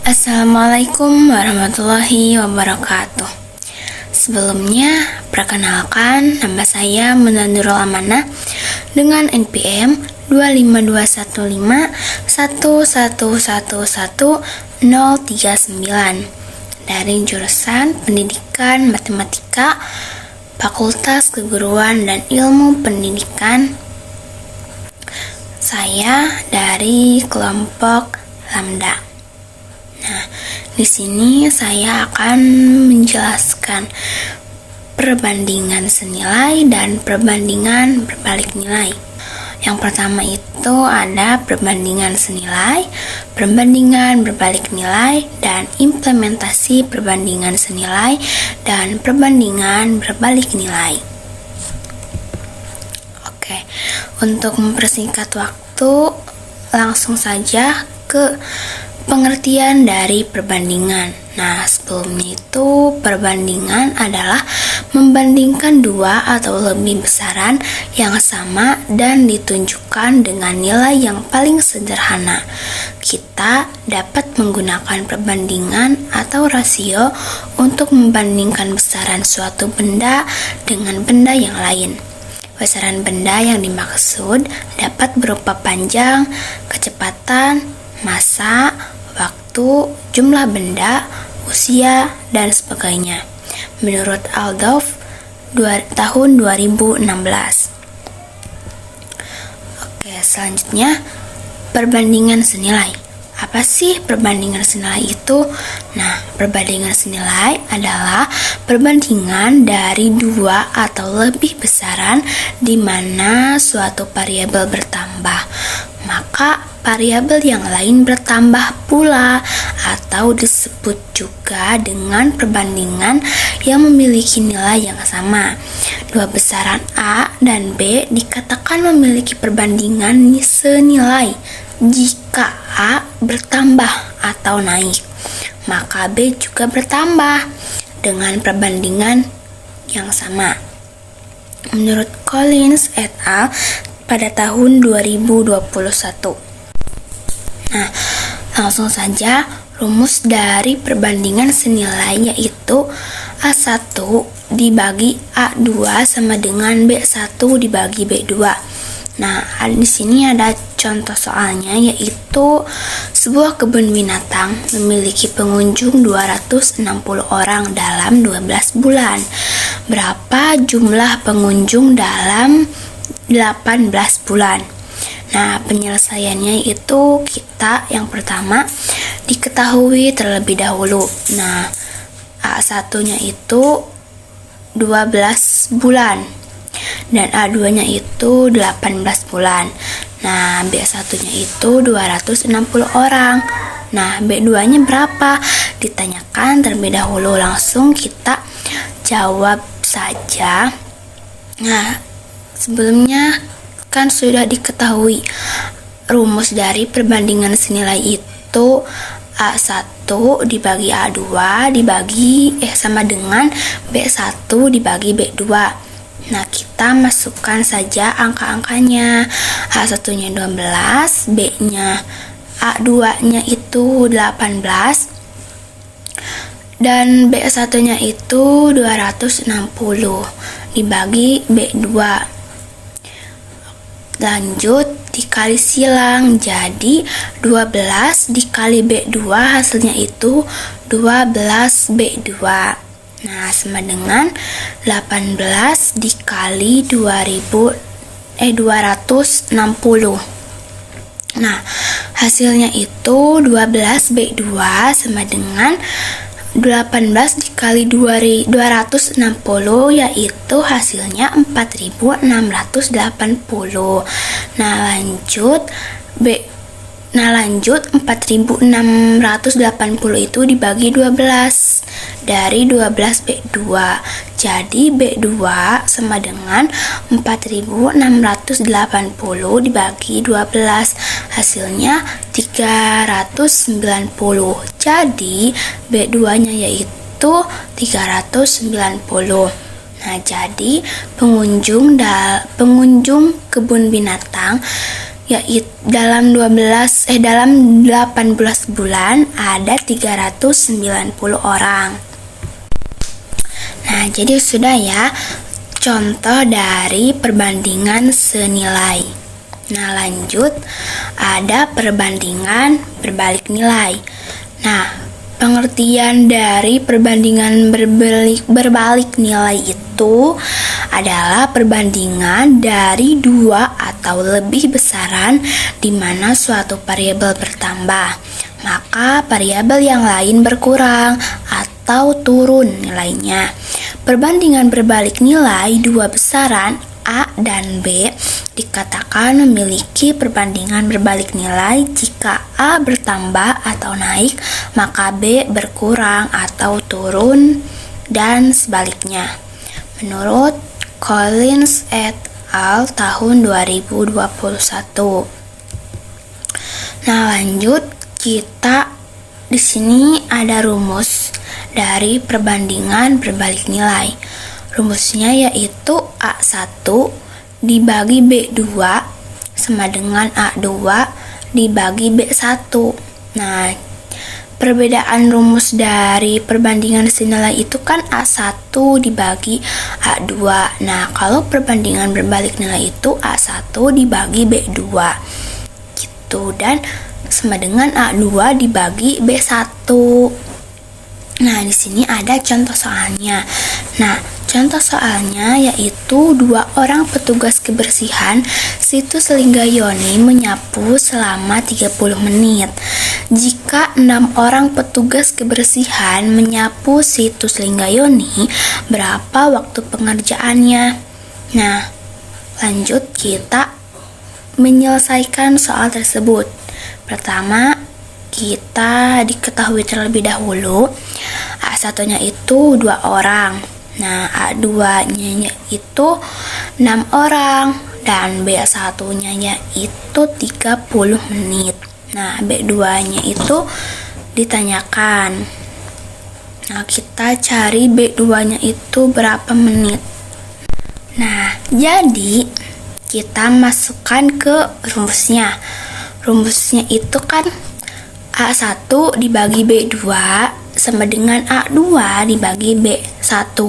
Assalamualaikum warahmatullahi wabarakatuh. Sebelumnya, perkenalkan nama saya Munanurul Amanah dengan NPM 25151111039 dari jurusan Pendidikan Matematika Fakultas Keguruan dan Ilmu Pendidikan. Saya dari kelompok Lambda. Nah, di sini saya akan menjelaskan perbandingan senilai dan perbandingan berbalik nilai. Yang pertama itu ada perbandingan senilai, perbandingan berbalik nilai, dan implementasi perbandingan senilai dan perbandingan berbalik nilai. Oke, untuk mempersingkat waktu, langsung saja ke pengertian dari perbandingan. Nah, sebelumnya itu perbandingan adalah membandingkan dua atau lebih besaran yang sama dan ditunjukkan dengan nilai yang paling sederhana. Kita dapat menggunakan perbandingan atau rasio untuk membandingkan besaran suatu benda dengan benda yang lain. Besaran benda yang dimaksud dapat berupa panjang, kecepatan, massa, waktu, jumlah benda, usia, dan sebagainya. Menurut Adolf tahun 2016. Oke, selanjutnya perbandingan senilai. Apa sih perbandingan senilai itu? Nah, perbandingan senilai adalah perbandingan dari dua atau lebih besaran di mana suatu variabel bertambah, maka variabel yang lain bertambah pula, atau disebut juga dengan perbandingan yang memiliki nilai yang sama. Dua besaran A dan B dikatakan memiliki perbandingan senilai jika A bertambah atau naik, maka B juga bertambah dengan perbandingan yang sama. Menurut Collins et al. Pada tahun 2021. Nah, langsung saja rumus dari perbandingan senilai yaitu A1 dibagi A2 sama dengan B1 dibagi B2. Nah, di sini ada contoh soalnya yaitu sebuah kebun binatang memiliki pengunjung 260 orang dalam 12 bulan. Berapa jumlah pengunjung dalam 18 bulan? Nah, penyelesaiannya itu kita yang pertama diketahui terlebih dahulu. Nah, A1-nya itu 12 bulan dan A2-nya itu 18 bulan. Nah, B1-nya itu 260 orang. Nah, B2-nya berapa? Ditanyakan terlebih dahulu, langsung kita jawab saja. Nah, sebelumnya kan sudah diketahui rumus dari perbandingan senilai itu A1 dibagi A2 dibagi sama dengan B1 dibagi B2. Nah, kita masukkan saja angka-angkanya. A1-nya 12, B-nya A2-nya itu 18 dan B1-nya itu 260 dibagi B2. Lanjut dikali silang, jadi 12 dikali B2 hasilnya itu 12 B2. Nah, sama dengan 18 dikali 260. Nah, hasilnya itu 12 B2 sama dengan 18 dikali 260 yaitu hasilnya 4680. Nah, lanjut 4680 itu dibagi 12 dari 12 B2. Jadi B2 sama dengan 4680 dibagi 12, hasilnya 390. Jadi B2-nya yaitu 390. Nah, jadi pengunjung kebun binatang yaitu dalam 18 bulan ada 390 orang. Nah, jadi sudah ya contoh dari perbandingan senilai. Nah, lanjut ada perbandingan berbalik nilai. Nah, pengertian dari perbandingan berbalik nilai itu adalah perbandingan dari dua atau lebih besaran di mana suatu variabel bertambah, maka variabel yang lain berkurang atau turun nilainya. Perbandingan berbalik nilai dua besaran A dan B dikatakan memiliki perbandingan berbalik nilai jika A bertambah atau naik, maka B berkurang atau turun, dan sebaliknya. Menurut Collins et al. Tahun 2021. Nah, lanjut kita di sini ada rumus dari perbandingan berbalik nilai. Rumusnya yaitu A1 dibagi B2 sama dengan A2 dibagi B1. Nah, perbedaan rumus dari perbandingan senilai itu kan A1 dibagi A2. Nah, kalau perbandingan berbalik nilai itu A1 dibagi B2 gitu, dan sama dengan A2 dibagi B1. Nah, di sini ada contoh soalnya. Nah, contoh soalnya yaitu 2 orang petugas kebersihan situs Linggayoni menyapu selama 30 menit. Jika 6 orang petugas kebersihan menyapu situs Linggayoni, berapa waktu pengerjaannya? Nah, lanjut kita menyelesaikan soal tersebut. Pertama, kita diketahui terlebih dahulu A1-nya itu 2 orang. Nah, A2-nya itu 6 orang dan B1-nya itu 30 menit. Nah, B2-nya itu ditanyakan. Nah, kita cari B2-nya itu berapa menit. Nah, jadi kita masukkan ke rumusnya. Rumusnya itu kan A1 dibagi B2 sama dengan A2 dibagi B1.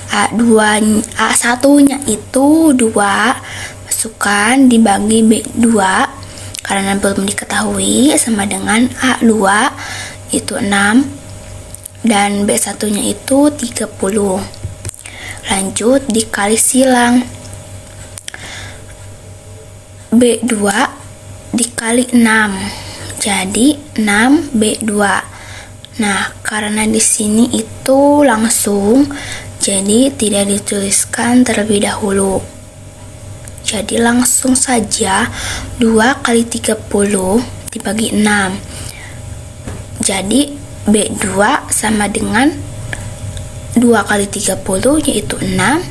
A1-nya itu 2, masukkan dibagi B2 karena belum diketahui sama dengan A2 itu 6 dan B1-nya itu 30. Lanjut dikali silang. B2 dikali 6 jadi 6B2. Nah, karena di sini itu langsung, jadi tidak dituliskan terlebih dahulu. Jadi langsung saja 2 kali 30 dibagi 6. Jadi B2 sama dengan 2 kali 30 yaitu 6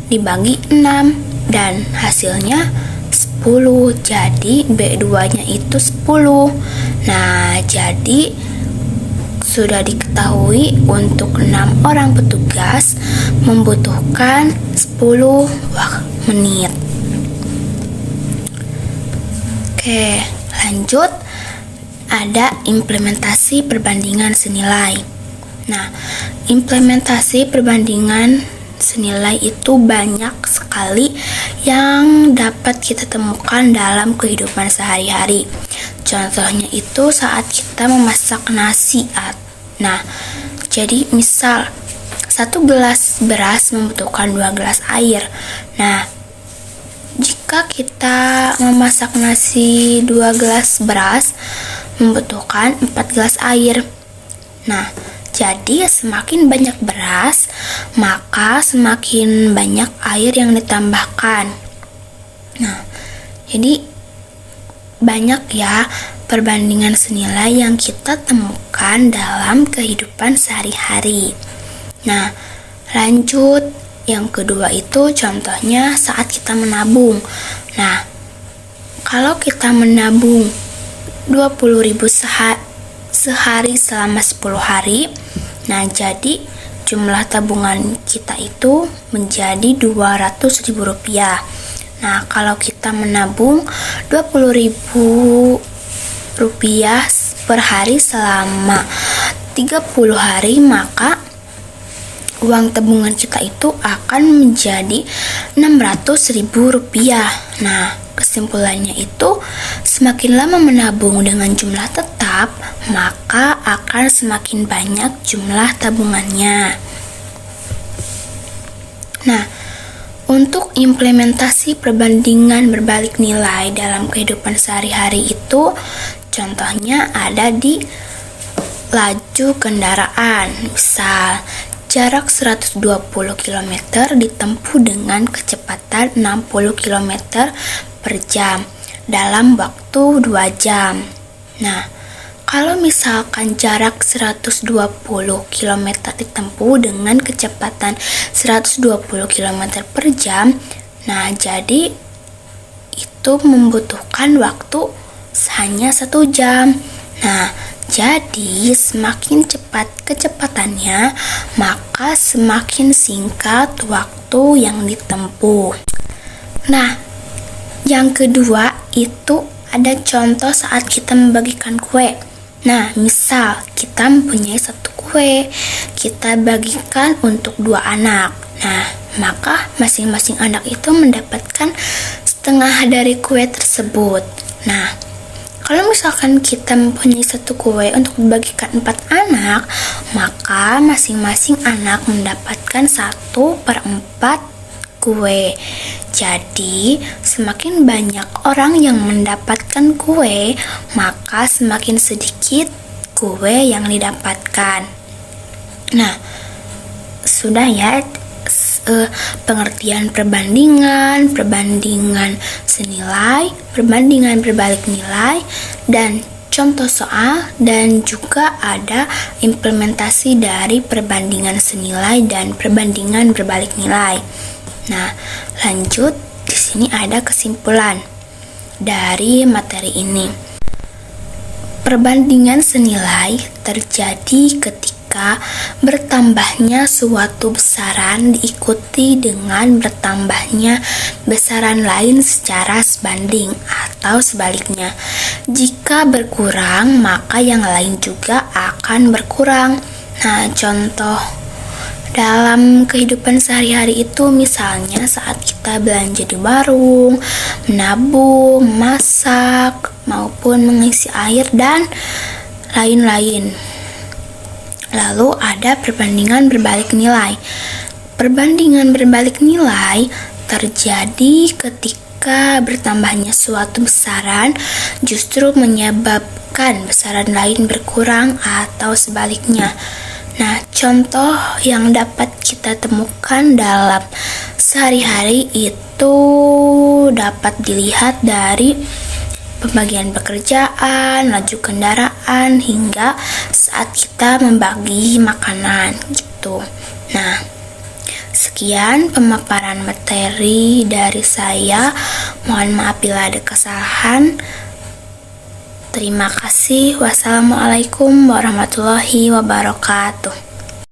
dibagi 6 dan hasilnya 10. Jadi B2-nya itu 10. Nah, jadi sudah diketahui untuk 6 orang petugas membutuhkan 10 menit. Oke, lanjut ada implementasi perbandingan senilai. Nah, implementasi perbandingan senilai itu banyak sekali yang dapat kita temukan dalam kehidupan sehari-hari. Contohnya itu saat kita memasak nasi. Nah, jadi misal 1 gelas beras membutuhkan 2 gelas air. Nah, jika kita memasak nasi 2 gelas beras membutuhkan 4 gelas air. Nah, jadi semakin banyak beras, maka semakin banyak air yang ditambahkan. Nah, jadi banyak ya perbandingan senilai yang kita temukan dalam kehidupan sehari-hari. Nah, lanjut yang kedua itu contohnya saat kita menabung. Nah, kalau kita menabung 20.000 sehari selama 10 hari, nah jadi jumlah tabungan kita itu menjadi Rp200.000. Nah, kalau kita menabung 20.000 rupiah per hari selama 30 hari, maka uang tabungan kita itu akan menjadi 600.000 rupiah. Nah, kesimpulannya itu semakin lama menabung dengan jumlah tetap, maka akan semakin banyak jumlah tabungannya. Nah, untuk implementasi perbandingan berbalik nilai dalam kehidupan sehari-hari itu contohnya ada di laju kendaraan. Misal, jarak 120 km ditempuh dengan kecepatan 60 km per jam dalam waktu 2 jam. Nah, kalau misalkan jarak 120 km ditempuh dengan kecepatan 120 km per jam, nah jadi itu membutuhkan waktu hanya 1 jam. Nah, jadi semakin cepat kecepatannya, maka semakin singkat waktu yang ditempuh. Nah, yang kedua itu ada contoh saat kita membagikan kue. Nah, misal kita mempunyai 1 kue, kita bagikan untuk 2 anak. Nah, maka masing-masing anak itu mendapatkan setengah dari kue tersebut. Nah, kalau misalkan kita mempunyai 1 kue untuk dibagikan 4 anak, maka masing-masing anak mendapatkan 1/4 kue. Jadi, semakin banyak orang yang mendapatkan kue, maka semakin sedikit kue yang didapatkan. Nah, sudah ya pengertian perbandingan senilai, perbandingan berbalik nilai, dan contoh soal, dan juga ada implementasi dari perbandingan senilai dan perbandingan berbalik nilai. Nah, lanjut, di sini ada kesimpulan dari materi ini. Perbandingan senilai terjadi ketika bertambahnya suatu besaran diikuti dengan bertambahnya besaran lain secara sebanding atau sebaliknya. Jika berkurang, maka yang lain juga akan berkurang. Nah, contoh dalam kehidupan sehari-hari itu misalnya saat kita belanja di warung, menabung, masak, maupun mengisi air dan lain-lain. Lalu ada perbandingan berbalik nilai. Perbandingan berbalik nilai terjadi ketika bertambahnya suatu besaran justru menyebabkan besaran lain berkurang atau sebaliknya. Nah, contoh yang dapat kita temukan dalam sehari-hari itu dapat dilihat dari pembagian pekerjaan, laju kendaraan, hingga saat kita membagi makanan gitu. Nah, sekian pemaparan materi dari saya. Mohon maaf bila ada kesalahan. Terima kasih. Wassalamualaikum warahmatullahi wabarakatuh.